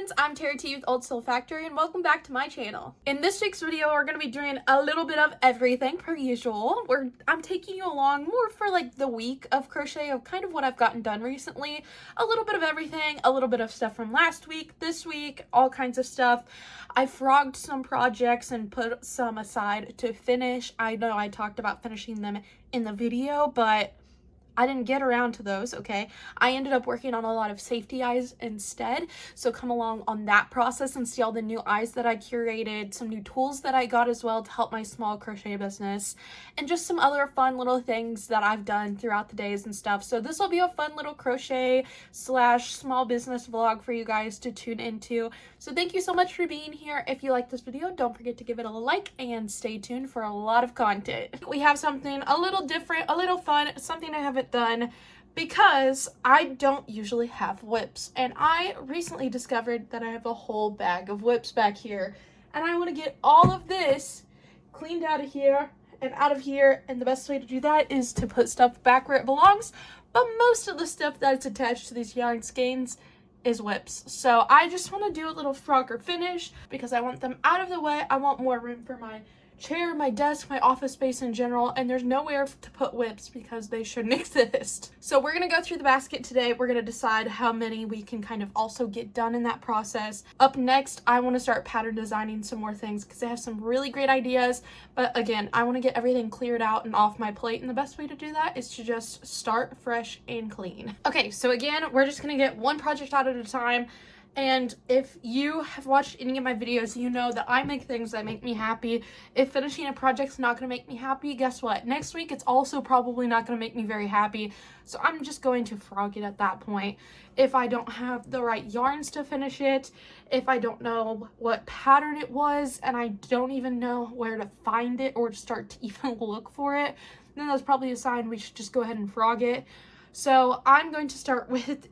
friends, I'm Terry T with Old Soul Factory and welcome back to my channel. In this week's video, we're going to be doing a little bit of everything per usual. I'm taking you along more for like the week of crochet of kind of what I've gotten done recently. A little bit of everything, a little bit of stuff from last week, this week, all kinds of stuff. I frogged some projects and put some aside to finish. I know I talked about finishing them in the video, but I didn't get around to those, okay? I ended up working on a lot of safety eyes instead, so come along on that process and see all the new eyes that I curated, some new tools that I got as well to help my small crochet business, and just some other fun little things that I've done throughout the days and stuff. So this will be a fun little crochet slash small business vlog for you guys to tune into. So thank you so much for being here. If you like this video, don't forget to give it a like and stay tuned for a lot of content. We have something a little different, a little fun, something I haven't done because I don't usually have whips, and I recently discovered that I have a whole bag of whips back here, and I want to get all of this cleaned out of here and out of here, and the best way to do that is to put stuff back where it belongs. But most of the stuff that's attached to these yarn skeins is whips, so I just want to do a little frogger finish because I want them out of the way. I want more room for my chair, my desk, my office space in general, and there's nowhere to put whips because they shouldn't exist. So we're gonna go through the basket today. We're gonna decide how many we can kind of also get done in that process. Up next, I want to start pattern designing some more things because I have some really great ideas, but again, I want to get everything cleared out and off my plate, and the best way to do that is to just start fresh and clean. Okay, so again, we're just gonna get one project out at a time. And if you have watched any of my videos, you know that I make things that make me happy. If finishing a project's not going to make me happy, guess what? Next week, it's also probably not going to make me very happy. So I'm just going to frog it at that point. If I don't have the right yarns to finish it, if I don't know what pattern it was, and I don't even know where to find it or to start to even look for it, then that's probably a sign we should just go ahead and frog it. So I'm going to start with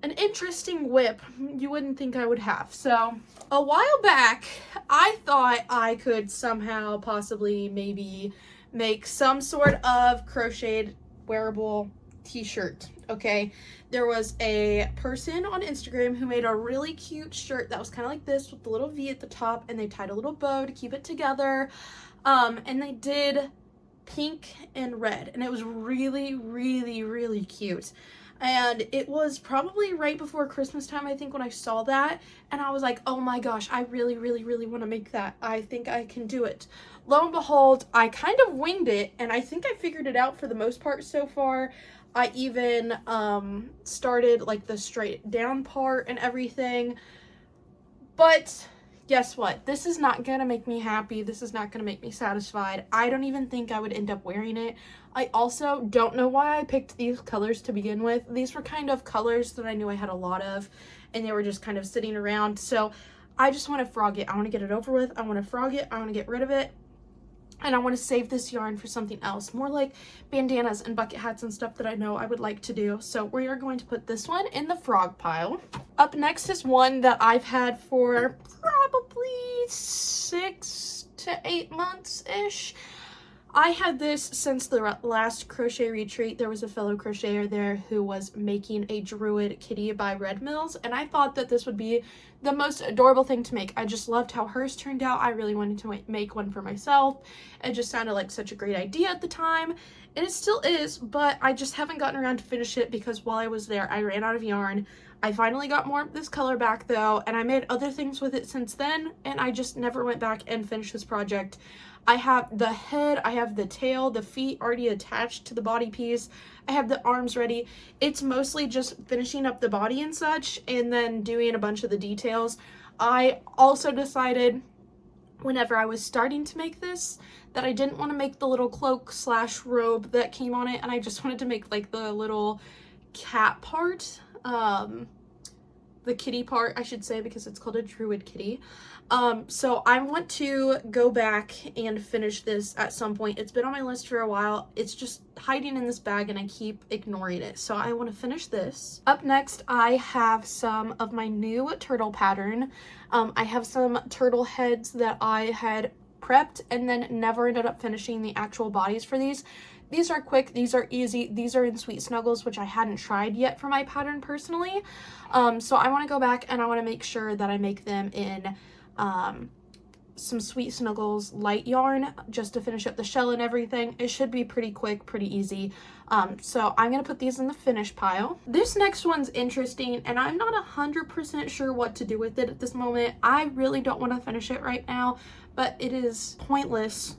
an interesting whip you wouldn't think I would have. So a while back, I thought I could somehow possibly maybe make some sort of crocheted wearable t-shirt. Okay, there was a person on Instagram who made a really cute shirt that was kind of like this with the little V at the top, and they tied a little bow to keep it together, and they did pink and red, and it was really, really, really cute. And it was probably right before Christmas time, I think, when I saw that, and I was like, oh my gosh, I really, really, really want to make that. I think I can do it. Lo and behold, I kind of winged it, and I think I figured it out for the most part so far. I even started like the straight down part and everything, but guess what? This is not gonna make me happy. This is not gonna make me satisfied. I don't even think I would end up wearing it. I also don't know why I picked these colors to begin with. These were kind of colors that I knew I had a lot of, and they were just kind of sitting around. So I just want to frog it. I want to get it over with. I want to frog it. I want to get rid of it. And I want to save this yarn for something else, more like bandanas and bucket hats and stuff that I know I would like to do. So we are going to put this one in the frog pile. Up next is one that I've had for probably 6 to 8 months-ish. I had this since the last crochet retreat. There was a fellow crocheter there who was making a Druid kitty by Red Mills, and I thought that this would be the most adorable thing to make. I just loved how hers turned out. I really wanted to make one for myself. It just sounded like such a great idea at the time, and it still is, but I just haven't gotten around to finish it because while I was there, I ran out of yarn. I finally got more of this color back though, and I made other things with it since then, and I just never went back and finished this project. I have the head, I have the tail, the feet already attached to the body piece. I have the arms ready. It's mostly just finishing up the body and such, and then doing a bunch of the details. I also decided whenever I was starting to make this that I didn't want to make the little cloak slash robe that came on it, and I just wanted to make like the little cat part, the kitty part, I should say, because it's called a Druid kitty. So I want to go back and finish this at some point. It's been on my list for a while. It's just hiding in this bag and I keep ignoring it. So I want to finish this. Up next, I have some of my new turtle pattern. I have some turtle heads that I had prepped and then never ended up finishing the actual bodies for these. These are quick, these are easy, these are in Sweet Snuggles, which I hadn't tried yet for my pattern personally. So I want to go back and I want to make sure that I make them in some Sweet Snuggles light yarn just to finish up the shell and everything. It should be pretty quick, pretty easy. So I'm going to put these in the finish pile. This next one's interesting and I'm not 100% sure what to do with it at this moment. I really don't want to finish it right now, but it is pointless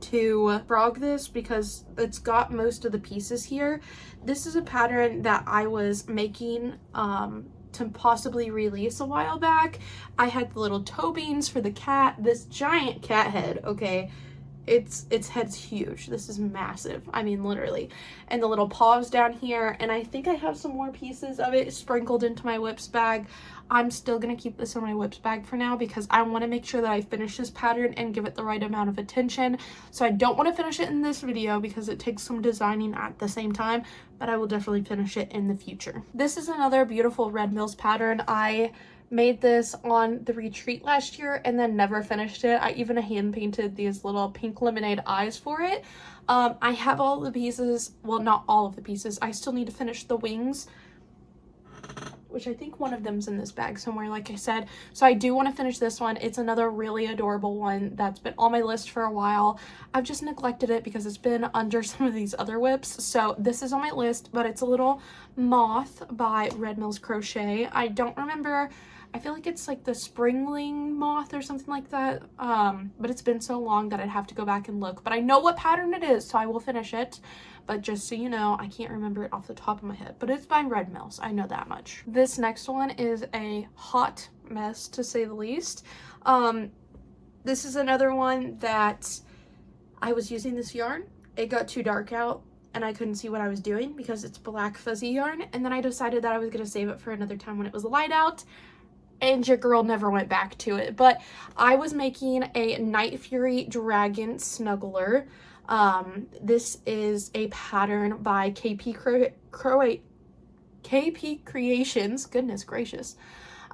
to frog this because it's got most of the pieces here. This is a pattern that I was making to possibly release a while back. I had the little toe beans for the cat, this giant cat head, okay? Its head's huge. This is massive. I mean, literally. And the little paws down here. And I think I have some more pieces of it sprinkled into my whips bag. I'm still going to keep this in my whips bag for now because I want to make sure that I finish this pattern and give it the right amount of attention. So I don't want to finish it in this video because it takes some designing at the same time, but I will definitely finish it in the future. This is another beautiful Red Mills pattern. I made this on the retreat last year and then never finished it. I even hand painted these little pink lemonade eyes for it. I have all the pieces, well, not all of the pieces. I still need to finish the wings, which I think one of them's in this bag somewhere, like I said. So I do want to finish this one. It's another really adorable one that's been on my list for a while. I've just neglected it because it's been under some of these other whips. So this is on my list, but it's a little moth by Red Mills Crochet. I don't remember, I feel like it's like the springling moth or something like that. But it's been so long that I'd have to go back and look. But I know what pattern it is, so I will finish it. But just so you know, I can't remember it off the top of my head. But it's by Red Mills, I know that much. This next one is a hot mess, to say the least. This is another one that I was using this yarn. It got too dark out and I couldn't see what I was doing because it's black fuzzy yarn. And then I decided that I was going to save it for another time when it was light out. And your girl never went back to it. But I was making a Night Fury Dragon Snuggler. This is a pattern by KP Creations. Goodness gracious.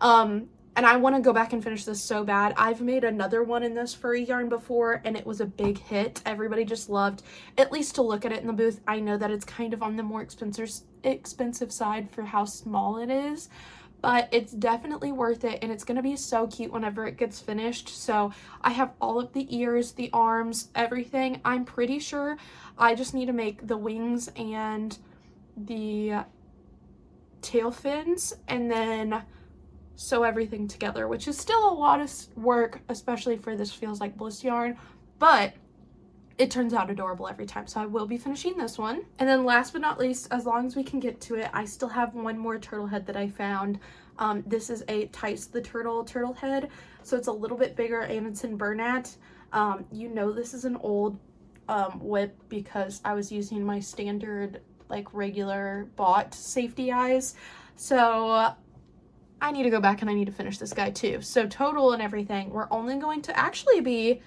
And I want to go back and finish this so bad. I've made another one in this furry yarn before and it was a big hit. Everybody just loved, at least to look at it in the booth. I know that it's kind of on the more expensive side for how small it is, but it's definitely worth it and it's going to be so cute whenever it gets finished. So I have all of the ears, the arms, everything. I'm pretty sure I just need to make the wings and the tail fins and then sew everything together, which is still a lot of work, especially for this feels like bliss yarn, but it turns out adorable every time. So I will be finishing this one. And then last but not least, as long as we can get to it, I still have one more turtle head that I found. This is a Tights the Turtle head. So it's a little bit bigger and it's in Bernat. You know this is an old whip because I was using my standard like regular bought safety eyes. So I need to go back and I need to finish this guy too. So total and everything, we're only going to actually be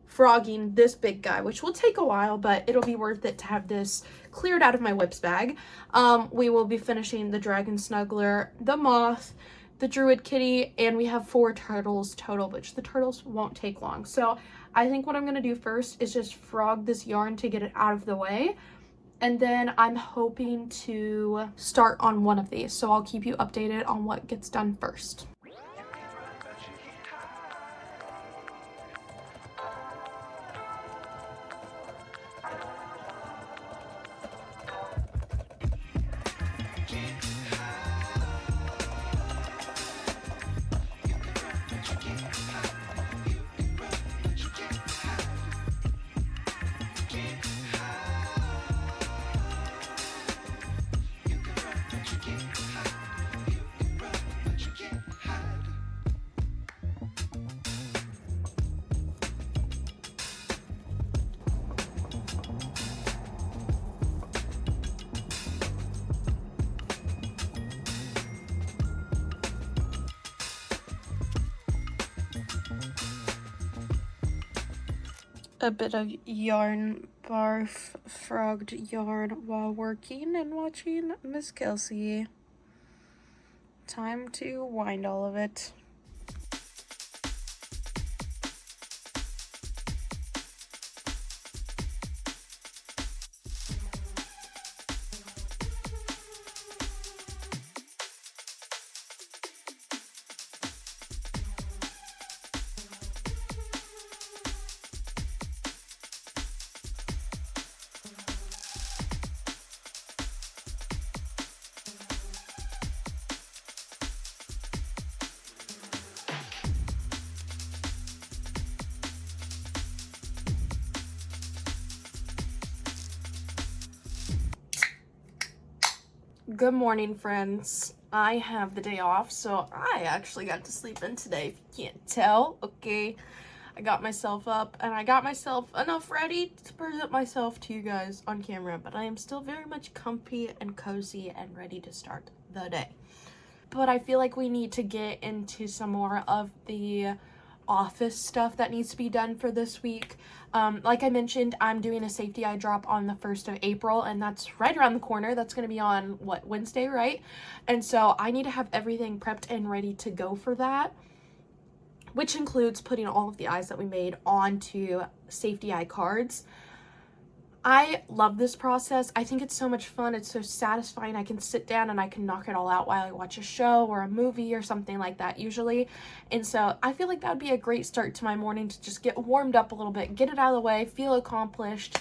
frogging this big guy, which will take a while, but it'll be worth it to have this cleared out of my whips bag. We will be finishing the Dragon Snuggler, the Moth, the Druid Kitty, and we have 4 turtles total, which the turtles won't take long. So I think what I'm going to do first is just frog this yarn to get it out of the way. And then I'm hoping to start on one of these. So I'll keep you updated on what gets done first. A bit of yarn barf, frogged yarn while working and watching Miss Kelsey. Time to wind all of it. Good morning, friends. I have the day off, so I actually got to sleep in today, if you can't tell, okay? I got myself up, and I got myself enough ready to present myself to you guys on camera, but I am still very much comfy and cozy and ready to start the day. But I feel like we need to get into some more of the office stuff that needs to be done for this week. Like I mentioned, I'm doing a safety eye drop on the 1st of April, and that's right around the corner. That's going to be on, what, Wednesday, right? And so I need to have everything prepped and ready to go for that, which includes putting all of the eyes that we made onto safety eye cards. I love this process. I think it's so much fun. It's so satisfying. I can sit down and I can knock it all out while I watch a show or a movie or something like that usually. And so I feel like that would be a great start to my morning, to just get warmed up a little bit, get it out of the way, feel accomplished.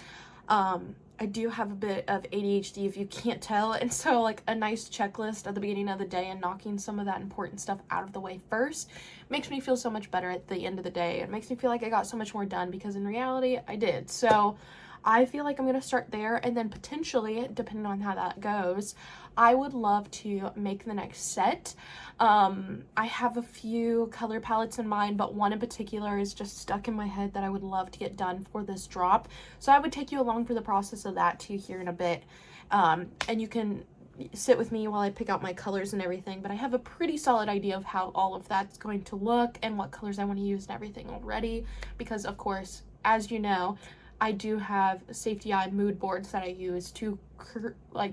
I do have a bit of ADHD, if you can't tell, and so like a nice checklist at the beginning of the day and knocking some of that important stuff out of the way first makes me feel so much better at the end of the day. It makes me feel like I got so much more done, because in reality I did. So I feel like I'm going to start there, and then potentially, depending on how that goes, I would love to make the next set. I have a few color palettes in mind, but one in particular is just stuck in my head that I would love to get done for this drop. So I would take you along for the process of that too here in a bit. And you can sit with me while I pick out my colors and everything, but I have a pretty solid idea of how all of that's going to look and what colors I want to use and everything already, because of course, as you know, I do have safety eye mood boards that I use to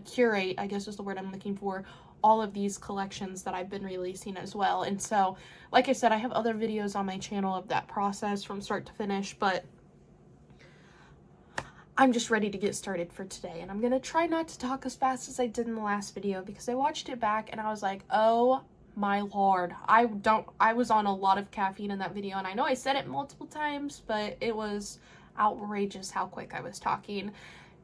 curate, I guess is the word I'm looking for, all of these collections that I've been releasing as well. And so, like I said, I have other videos on my channel of that process from start to finish, but I'm just ready to get started for today. And I'm going to try not to talk as fast as I did in the last video, because I watched it back and I was like, oh my lord, I was on a lot of caffeine in that video, and I know I said it multiple times, but it was outrageous how quick I was talking.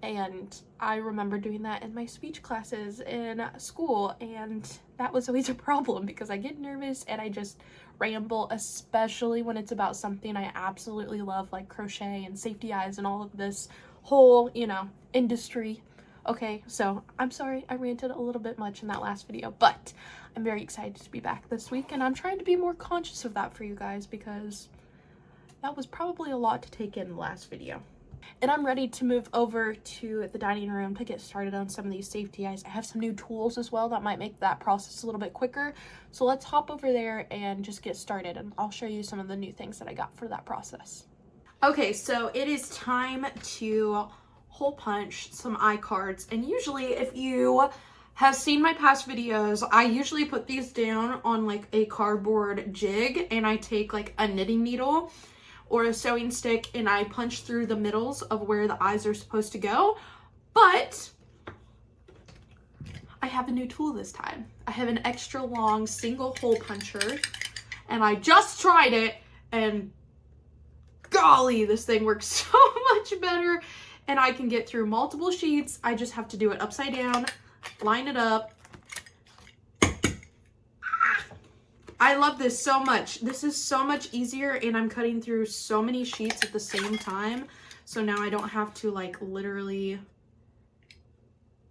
And I remember doing that in my speech classes in school, and that was always a problem because I get nervous and I just ramble, especially when it's about something I absolutely love, like crochet and safety eyes and all of this whole, you know, industry. Okay, so I'm sorry I ranted a little bit much in that last video, but I'm very excited to be back this week, and I'm trying to be more conscious of that for you guys, because that was probably a lot to take in the last video. And I'm ready to move over to the dining room to get started on some of these safety eyes. I have some new tools as well that might make that process a little bit quicker. So let's hop over there and just get started, and I'll show you some of the new things that I got for that process. Okay, so it is time to hole punch some eye cards. And usually, if you have seen my past videos, I usually put these down on like a cardboard jig, and I take like a knitting needle or a sewing stick and I punch through the middles of where the eyes are supposed to go. But I have a new tool this time. I have an extra long single hole puncher, and I just tried it, and golly, this thing works so much better, and I can get through multiple sheets. I just have to do it upside down, line it up. I love this so much. This is so much easier, and I'm cutting through so many sheets at the same time. So now I don't have to like literally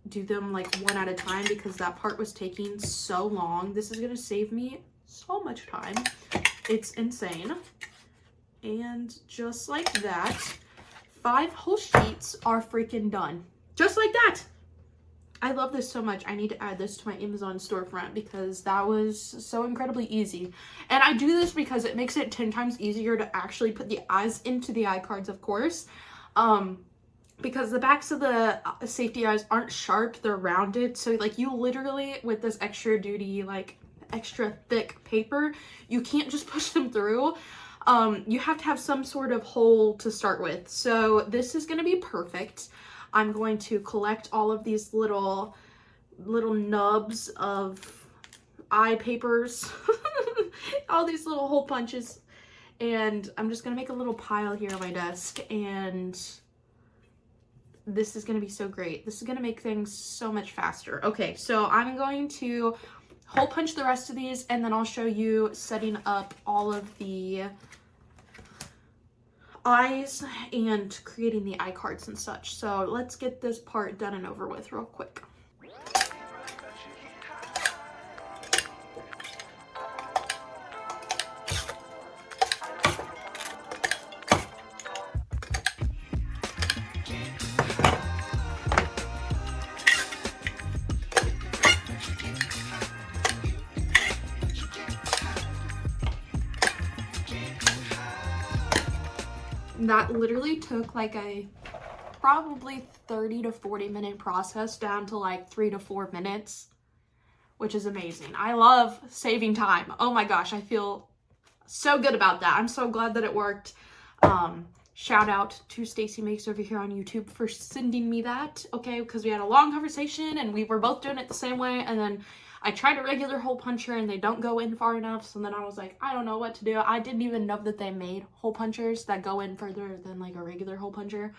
do them like one at a time, because that part was taking so long. This is gonna save me so much time. It's insane. And just like that, 5 whole sheets are freaking done. Just like that. I love this so much. I need to add this to my Amazon storefront, because that was so incredibly easy. And I do this because it makes it 10 times easier to actually put the eyes into the eye cards, of course. Because the backs of the safety eyes aren't sharp, they're rounded. So like you literally, with this extra duty, like extra thick paper, you can't just push them through. You have to have some sort of hole to start with. So this is going to be perfect. I'm going to collect all of these little nubs of eye papers, all these little hole punches, and I'm just going to make a little pile here on my desk, and this is going to be so great. This is going to make things so much faster. Okay, so I'm going to hole punch the rest of these, and then I'll show you setting up all of the eyes and creating the eye cards and such. So let's get this part done and over with real quick. that literally took like a probably 30 to 40 minute process down to like 3 to 4 minutes, which is amazing. I love saving time. Oh my gosh, I feel so good about that. I'm so glad that it worked. Shout out to Stacy Makes over here on YouTube for sending me that, okay, because we had a long conversation and we were both doing it the same way, and then I tried a regular hole puncher and they don't go in far enough, so then I was like, I don't know what to do. I didn't even know that they made hole punchers that go in further than like a regular hole puncher.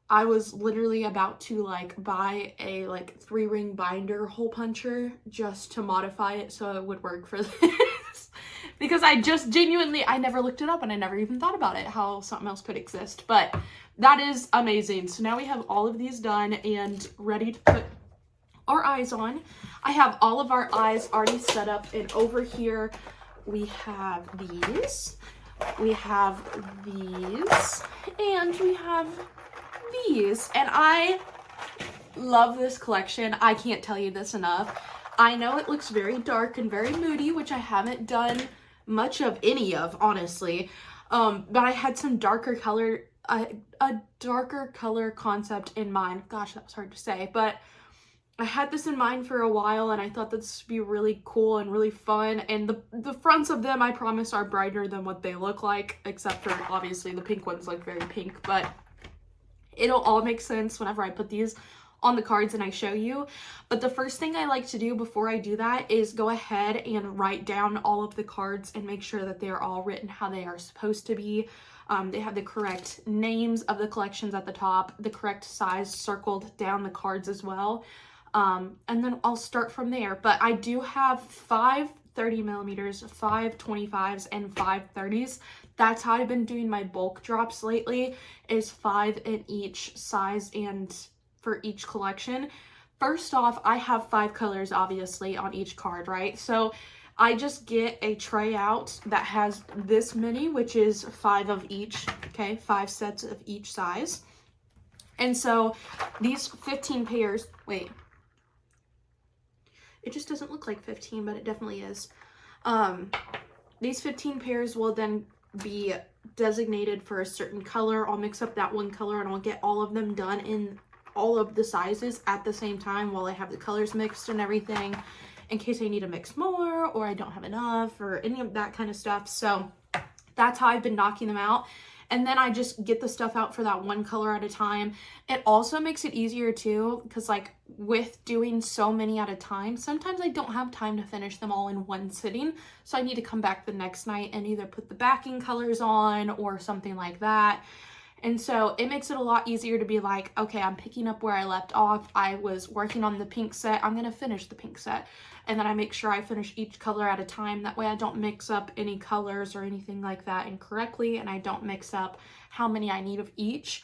I was literally about to like buy a like 3-ring binder hole puncher just to modify it so it would work for this. Because I just genuinely, I never looked it up and I never even thought about it, how something else could exist. But that is amazing. So now we have all of these done and ready to put our eyes on. I have all of our eyes already set up, and over here we have these, we have these, and we have these. And I love this collection. I can't tell you this enough. I know it looks very dark and very moody, which I haven't done much of any of, honestly, but I had some darker color, a darker color concept in mind. Gosh, that was hard to say, but I had this in mind for a while, and I thought that this would be really cool and really fun. And the fronts of them, I promise, are brighter than what they look like, except for obviously the pink ones look very pink, but it'll all make sense whenever I put these on the cards and I show you. But the first thing I like to do before I do that is go ahead and write down all of the cards and make sure that they're all written how they are supposed to be. They have the correct names of the collections at the top, the correct size circled down the cards as well. And then I'll start from there. But I do have 5 30mm, 5 25s, and 5 30s. That's how I've been doing my bulk drops lately, is 5 in each size and for each collection. First off, I have 5 colors obviously on each card, right? So I just get a tray out that has this many, which is 5 of each, okay? 5 sets of each size. And so these 15 pairs, wait, it just doesn't look like 15, but it definitely is. These 15 pairs will then be designated for a certain color. I'll mix up that one color and I'll get all of them done in all of the sizes at the same time while I have the colors mixed and everything, in case I need to mix more or I don't have enough or any of that kind of stuff. So that's how I've been knocking them out. And then I just get the stuff out for that one color at a time. It also makes it easier too, because like with doing so many at a time, sometimes I don't have time to finish them all in one sitting. So I need to come back the next night and either put the backing colors on or something like that. And so it makes it a lot easier to be like, okay, I'm picking up where I left off. I was working on the pink set. I'm going to finish the pink set. And then I make sure I finish each color at a time. That way I don't mix up any colors or anything like that incorrectly. And I don't mix up how many I need of each.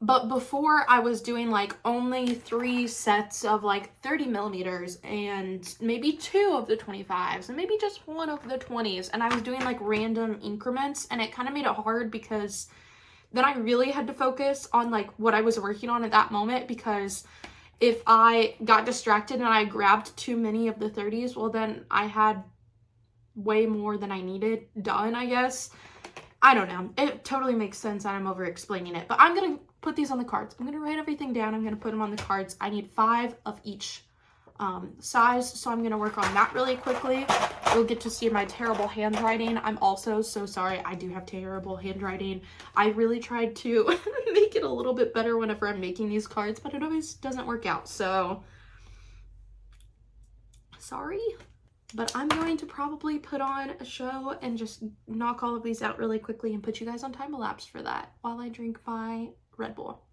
But before I was doing like only 3 sets of like 30mm and maybe 2 of the 25s and maybe just 1 of the 20s. And I was doing like random increments, and it kind of made it hard because then I really had to focus on like what I was working on at that moment, because if I got distracted and I grabbed too many of the 30s, well then I had way more than I needed done, I guess. I don't know. It totally makes sense and I'm over explaining it, but I'm going to put these on the cards. I'm going to write everything down. I'm going to put them on the cards. I need 5 of each size, so I'm going to work on that really quickly. You'll get to see my terrible handwriting. I'm also so sorry. I do have terrible handwriting. I really tried to make it a little bit better whenever I'm making these cards, but it always doesn't work out, so sorry. But I'm going to probably put on a show and just knock all of these out really quickly and put you guys on time-elapse for that while I drink my Red Bull.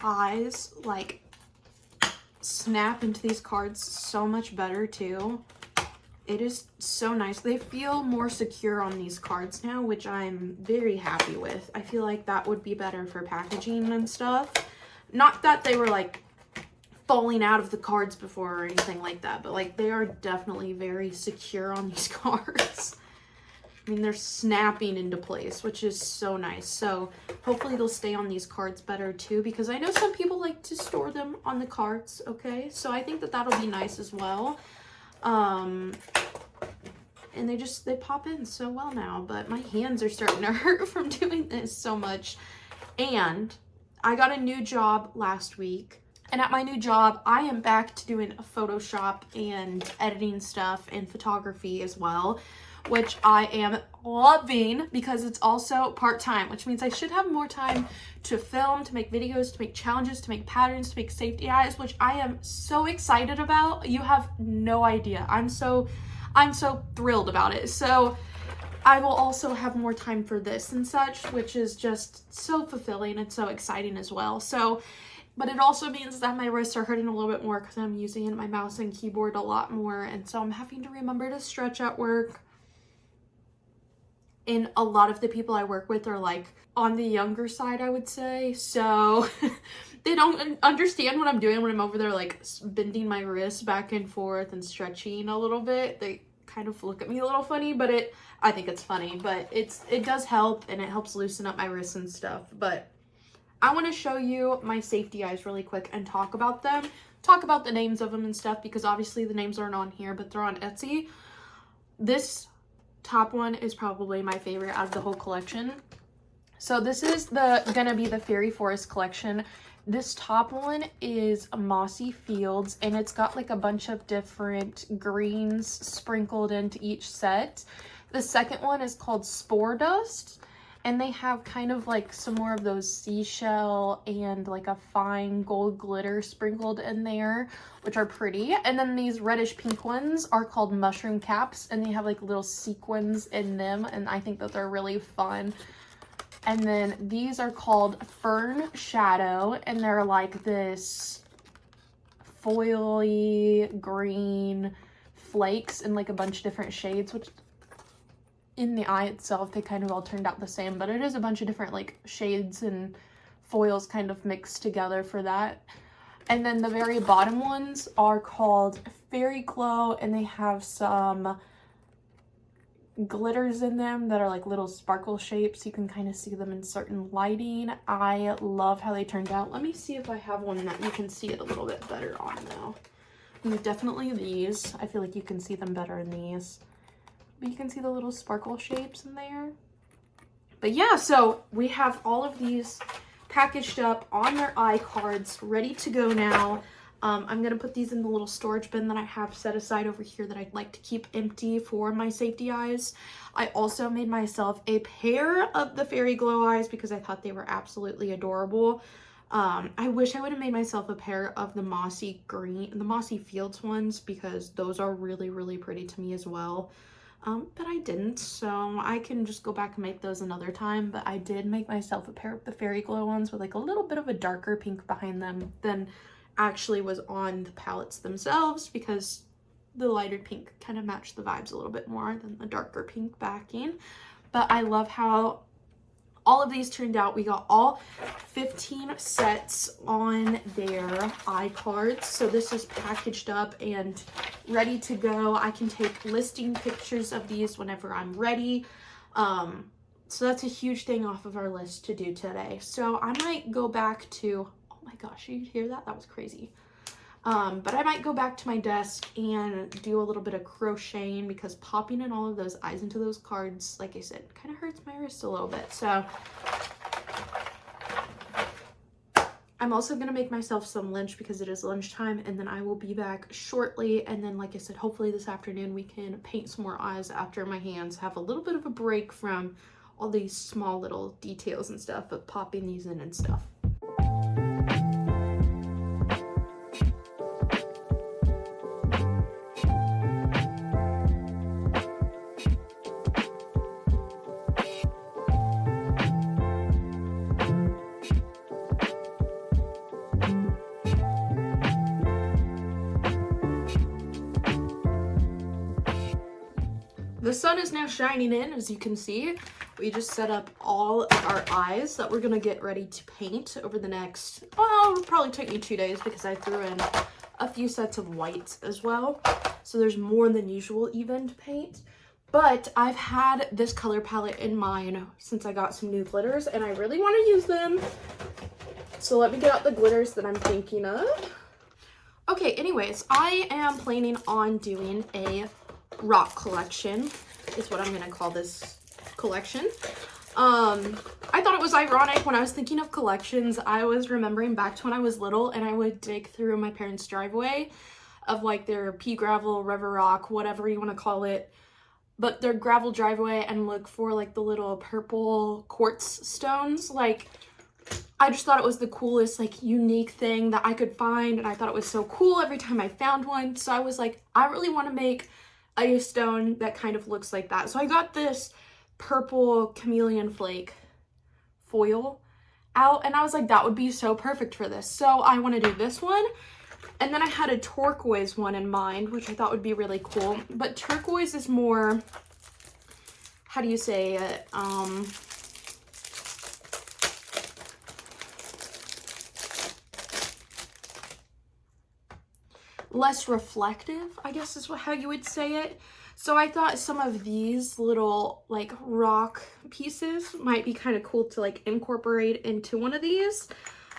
eyes like snap into these cards so much better too. It is so nice. They feel more secure on these cards now, which I'm very happy with. I feel like that would be better for packaging and stuff. Not that they were like falling out of the cards before or anything like that, but like they are definitely very secure on these cards. I mean, they're snapping into place, which is so nice. So hopefully they'll stay on these cards better too, because I know some people like to store them on the cards, okay? So I think that that'll be nice as well. And they pop in so well now, but my hands are starting to hurt from doing this so much. And I got a new job last week, and at my new job, I am back to doing Photoshop and editing stuff and photography as well, which I am loving because it's also part-time, which means I should have more time to film, to make videos, to make challenges, to make patterns, to make safety eyes, which I am so excited about. You have no idea. I'm so thrilled about it. So I will also have more time for this and such, which is just so fulfilling and so exciting as well. So, but it also means that my wrists are hurting a little bit more because I'm using my mouse and keyboard a lot more, and so I'm having to remember to stretch at work. And a lot of the people I work with are like on the younger side, I would say. So they don't understand what I'm doing when I'm over there like bending my wrists back and forth and stretching a little bit. They kind of look at me a little funny, but I think it's funny, but it does help, and it helps loosen up my wrists and stuff. But I want to show you my safety eyes really quick and talk about them, talk about the names of them and stuff, because obviously the names aren't on here, but they're on Etsy. This top one is probably my favorite out of the whole collection. So this is gonna be the Fairy Forest collection. This top one is Mossy Fields, and it's got like a bunch of different greens sprinkled into each set. The second one is called Spore Dust, and they have kind of like some more of those seashell and like a fine gold glitter sprinkled in there, which are pretty. And then these reddish pink ones are called Mushroom Caps, and they have like little sequins in them, and I think that they're really fun. And then these are called Fern Shadow, and they're like this foily green flakes in like a bunch of different shades, which in the eye itself, they kind of all turned out the same, but it is a bunch of different like shades and foils kind of mixed together for that. And then the very bottom ones are called Fairy Glow, and they have some glitters in them that are like little sparkle shapes. You can kind of see them in certain lighting. I love how they turned out. Let me see if I have one that you can see it a little bit better on now. Definitely these. I feel like you can see them better in these. But you can see the little sparkle shapes in there. But yeah, so we have all of these packaged up on their iCards, ready to go now. I'm going to put these in the little storage bin that I have set aside over here that I'd like to keep empty for my safety eyes. I also made myself a pair of the Fairy Glow eyes because I thought they were absolutely adorable. I wish I would have made myself a pair of the Mossy Fields ones, because those are really, really pretty to me as well. But I didn't, so I can just go back and make those another time. But I did make myself a pair of the Fairy Glow ones with like a little bit of a darker pink behind them than actually was on the palettes themselves, because the lighter pink kind of matched the vibes a little bit more than the darker pink backing. But I love how all of these turned out. We got all 15 sets on their iCards. So this is packaged up and ready to go. I can take listing pictures of these whenever I'm ready. So that's a huge thing off of our list to do today. So I might go back to, oh my gosh, you hear that? That was crazy. But I might go back to my desk and do a little bit of crocheting, because popping in all of those eyes into those cards, like I said, kind of hurts my wrist a little bit. So I'm also going to make myself some lunch because it is lunchtime, and then I will be back shortly. And then, like I said, hopefully this afternoon we can paint some more eyes after my hands have a little bit of a break from all these small little details and stuff, but popping these in and stuff. the sun is now shining in, as you can see. We just set up all of our eyes that we're gonna get ready to paint over the next, well, it'll probably take me 2 days because I threw in a few sets of whites as well. So there's more than usual even to paint. But I've had this color palette in mind since I got some new glitters and I really want to use them. So let me get out the glitters that I'm thinking of. Okay, anyways, I am planning on doing a rock collection, is what I'm going to call this collection. I thought it was ironic when I was thinking of collections. I was remembering back to when I was little and I would dig through my parents' driveway of like their pea gravel, river rock, whatever you want to call it, but their gravel driveway, and look for like the little purple quartz stones. Like, I just thought it was the coolest, like, unique thing that I could find, and I thought it was so cool every time I found one. So I was like, I really want to make a stone that kind of looks like that. So I got this purple chameleon flake foil out, and I was like, that would be so perfect for this. So I want to do this one. And then I had a turquoise one in mind, which I thought would be really cool. But turquoise is more, how do you say it? Less reflective, I guess is how you would say it. So I thought some of these little like rock pieces might be kind of cool to like incorporate into one of these.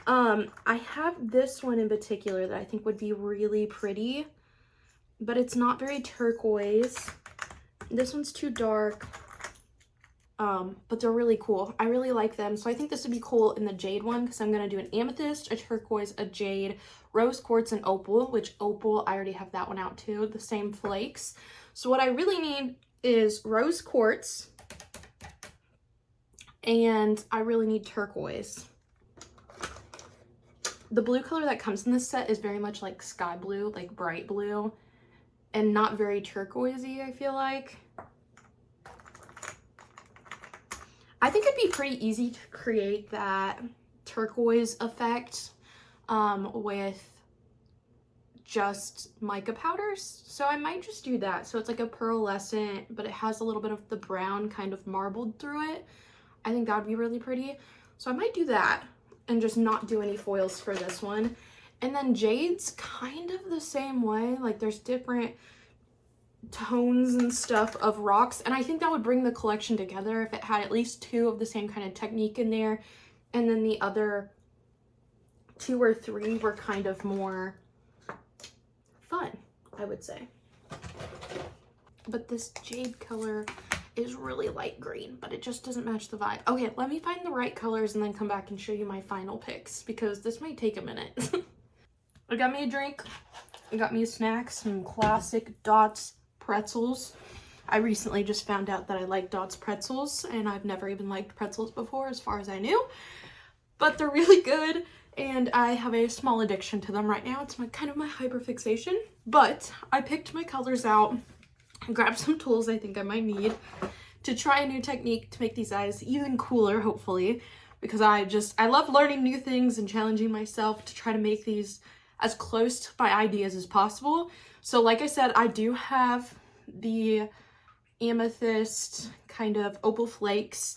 I have this one in particular that I think would be really pretty, but it's not very turquoise. This one's too dark, but they're really cool. I really like them. So I think this would be cool in the jade one because I'm going to do an amethyst, a turquoise, a jade, rose quartz, and opal, which opal, I already have that one out too, the same flakes. So what I really need is rose quartz, and I really need turquoise. The blue color that comes in this set is very much like sky blue, like bright blue, and not very turquoisey, I feel like. I think it'd be pretty easy to create that turquoise effect with just mica powders. So I might just do that. So it's like a pearlescent, but it has a little bit of the brown kind of marbled through it. I think that would be really pretty. So I might do that and just not do any foils for this one. And then jade's kind of the same way. Like, there's different tones and stuff of rocks, and I think that would bring the collection together if it had at least 2 of the same kind of technique in there, and then the other 2 or 3 were kind of more fun, I would say. But this jade color is really light green, but it just doesn't match the vibe. Okay, let me find the right colors and then come back and show you my final picks, because this might take a minute. I got me a drink, I got me a snack, some classic Dots pretzels. I recently just found out that I like Dots pretzels, and I've never even liked pretzels before as far as I knew, but they're really good, and I have a small addiction to them right now. It's kind of my hyperfixation. But I picked my colors out and grabbed some tools I think I might need to try a new technique to make these eyes even cooler, hopefully, because I love learning new things and challenging myself to try to make these as close to my ideas as possible. So like I said, I do have the amethyst kind of opal flakes,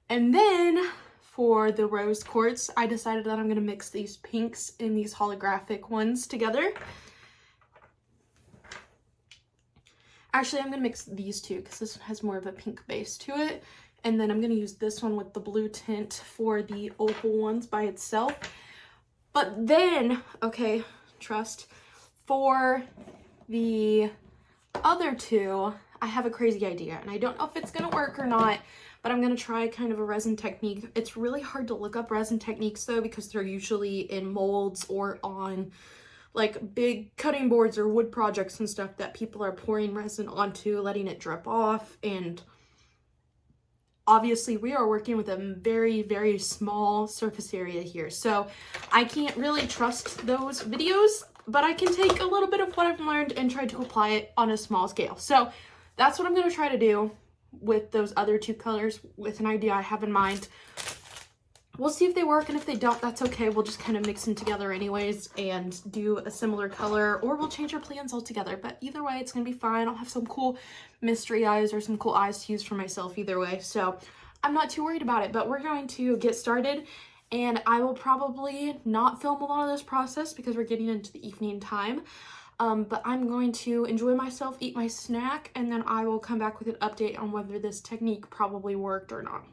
and then for the rose quartz, I decided that I'm going to mix these pinks and these holographic ones together. Actually, I'm going to mix these two because this one has more of a pink base to it. And then I'm going to use this one with the blue tint for the opal ones by itself. But then, okay, trust, for the other 2, I have a crazy idea. And I don't know if it's going to work or not, but I'm going to try kind of a resin technique. It's really hard to look up resin techniques though, because they're usually in molds or on like big cutting boards or wood projects and stuff that people are pouring resin onto, letting it drip off. And obviously we are working with a very, very small surface area here, so I can't really trust those videos, but I can take a little bit of what I've learned and try to apply it on a small scale. So that's what I'm going to try to do with those other 2 colors, with an idea I have in mind. we'll see if they work, and if they don't, that's okay. We'll just kind of mix them together anyways and do a similar color, or we'll change our plans altogether. But either way, it's gonna be fine. I'll have some cool mystery eyes or some cool eyes to use for myself either way. So I'm not too worried about it, but we're going to get started, and I will probably not film a lot of this process because we're getting into the evening time. But I'm going to enjoy myself, eat my snack, and then I will come back with an update on whether this technique probably worked or not.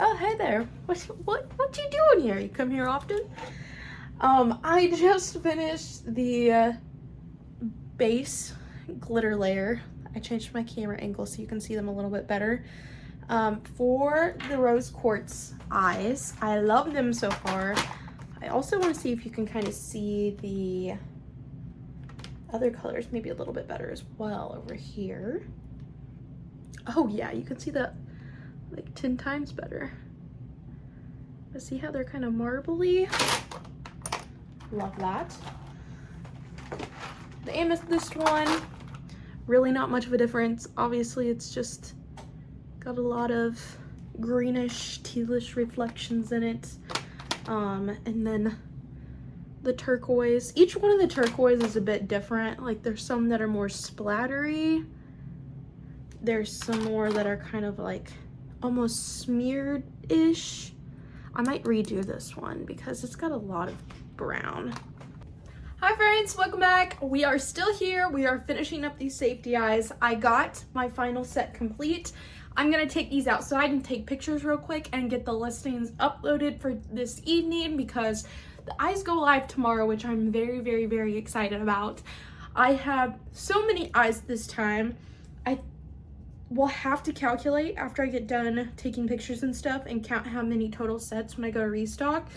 Oh, hey there. What you doing here? You come here often? I just finished the base glitter layer. I changed my camera angle so you can see them a little bit better. For the rose quartz eyes, I love them so far. I also want to see if you can kind of see the other colors maybe a little bit better as well over here. Oh yeah, you can see that like 10 times better. But see how they're kind of marbly? Love that. The amethyst one, really not much of a difference. Obviously it's just got a lot of greenish, tealish reflections in it. And then the turquoise, each one of the turquoise is a bit different. Like there's some that are more splattery. There's some more that are kind of like almost smeared-ish. I might redo this one because it's got a lot of brown. Hi friends, welcome back. We are still here. We are finishing up these safety eyes. I got my final set complete. I'm gonna take these outside and take pictures real quick and get the listings uploaded for this evening because the eyes go live tomorrow, which I'm very, very, very excited about. I have so many eyes this time. We'll have to calculate after I get done taking pictures and stuff and count how many total sets when I go to restock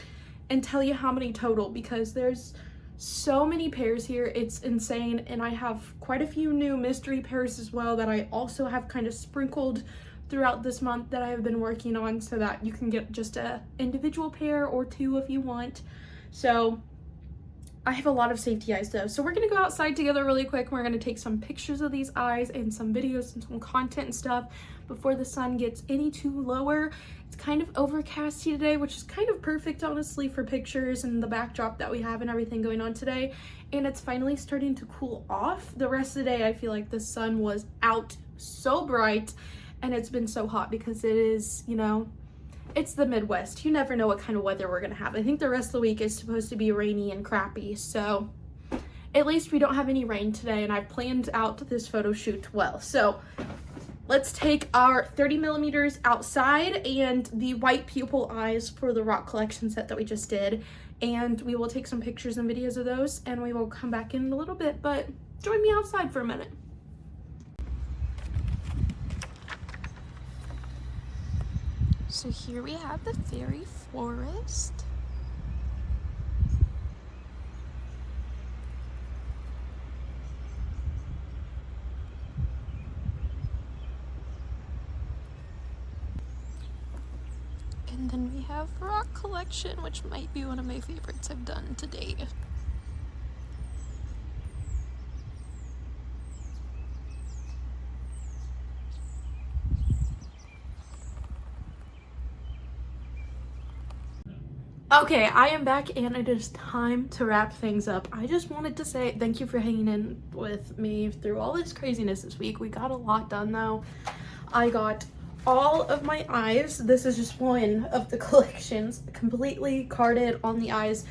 and tell you how many total because there's so many pairs here. It's insane, and I have quite a few new mystery pairs as well that I also have kind of sprinkled throughout this month that I have been working on so that you can get just a individual pair or two if you want. So I have a lot of safety eyes though. So we're gonna go outside together really quick. We're gonna take some pictures of these eyes and some videos and some content and stuff before the sun gets any too lower. It's kind of overcasty today, which is kind of perfect honestly for pictures and the backdrop that we have and everything going on today. And it's finally starting to cool off. The rest of the day I feel like the sun was out so bright and it's been so hot because it is, you know, it's the Midwest. You never know what kind of weather we're gonna have. I think the rest of the week is supposed to be rainy and crappy, so at least we don't have any rain today, and I've planned out this photo shoot well. So let's take our 30 millimeters outside and the white pupil eyes for the rock collection set that we just did, and we will take some pictures and videos of those, and we will come back in a little bit, but join me outside for a minute. So here we have the fairy forest. And then we have rock collection, which might be one of my favorites I've done to date. Okay, I am back and it is time to wrap things up. I just wanted to say thank you for hanging in with me through all this craziness this week. We got a lot done though. I got all of my eyes. This is just one of the collections, completely carded on the eyes.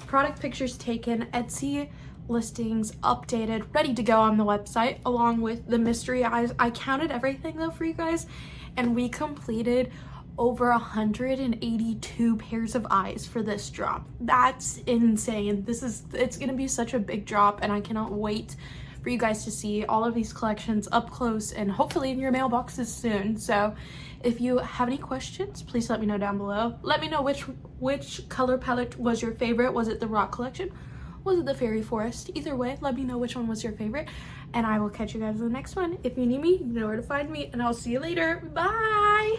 Product pictures taken, Etsy listings updated, ready to go on the website, along with the mystery eyes. I counted everything though for you guys, and we completed over 182 pairs of eyes for this drop. That's insane. It's gonna be such a big drop, and I cannot wait for you guys to see all of these collections up close and hopefully in your mailboxes soon. So if you have any questions, please let me know down below. Let me know which color palette was your favorite. Was it the rock collection? Was it the fairy forest? Either way, let me know which one was your favorite, and I will catch you guys in the next one. If you need me, you know where to find me, and I'll see you later. Bye.